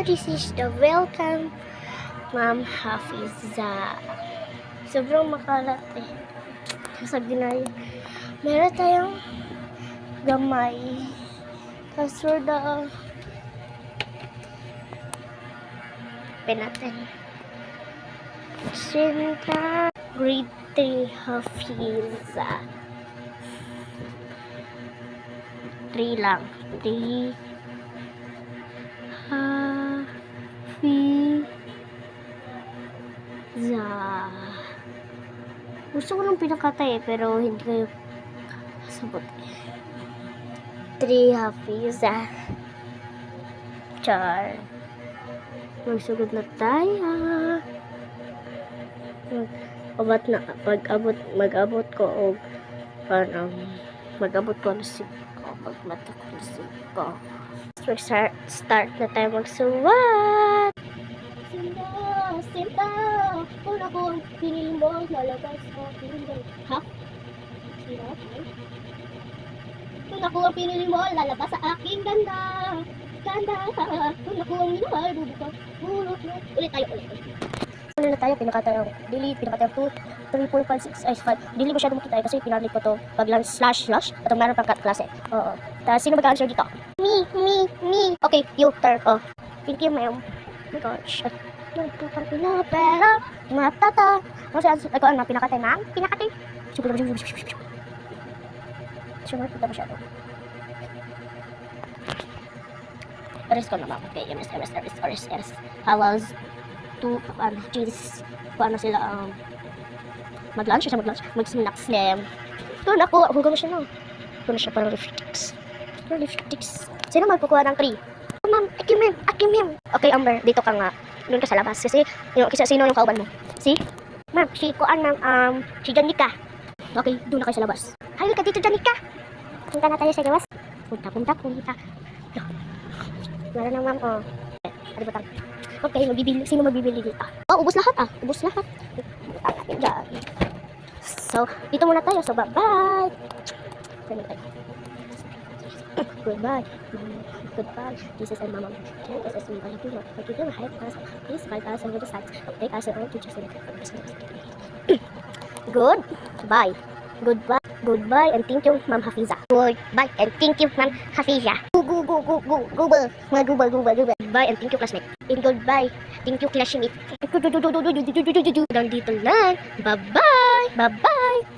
this is the welcome Ma'am Hafiza. Sobrang makalat eh. Sabi na yun. Meron tayong gamay. Tapos for the natin. Sinta grade 3 Hafiza. 3 lang. 3 Hafiza. Gusto ko nung pinakatay eh, pero hindi kayo sabot. 3 Hafiza. Char. Magsugod na tayo. Mag-abot ko o parang mag-abot ko na ko magmata ko na ko. Start na tayo magsuwat. Sinta, kung ako ang pinili mo, lalabas ko, pinili ha? Kung ako ang pinili mo, lalabas sa aking ganda. Ganda, kung ako ang minahal, bubuka, bulot mo. Ulit tayo. Ulit na tayo, pinakatayang delete, pinakatayang 2, 3, 4, 5, 6, 5. Delete masyado makita kasi pinarlit ko to pag lang slash. At meron pang klase. Oo. Tapos sino mag-answer dito? Me. Okay, you, turn. Oh. Thank you, ma'am. Oh my gosh. Nagpapang pinapera. Matata. Ako ang pinakatay, ma'am. Pinakatay. Sumar kita masyado. Rest ko na, ma'am. Okay, rest. Halals. Paano sila mag-lunch, mag-snacks them. Ito na po, hugaw na siya no. Ito na siya parang lipsticks. Sino magkukuha ng 3? Oh, ma'am, Akimim. Okay, Amber, dito ka nga. Doon ka sa labas kasi sino yung kauban mo? Si? Ma'am, si Kuan ng si Janica. Okay, doon na kayo sa labas. Halika dito, Janica. Punta na tayo sa labas. Punta. Meron na, ma'am, oh. Ano ba tayo? Okay, sino magbibili dito? Oh, ubos lahat. Diyan. So, dito muna tayo. So, bye-bye. Goodbye. This is my mom. This is my mom. Thank you very much. Please find us on the site. Update us on teachers and Goodbye and thank you, Ma'am Hafiza. Goodbye and thank you, Ma'am Hafiza. Google. Goodbye and thank you, classmate. And goodbye, thank you, classmate. Dito lang. Bye-bye.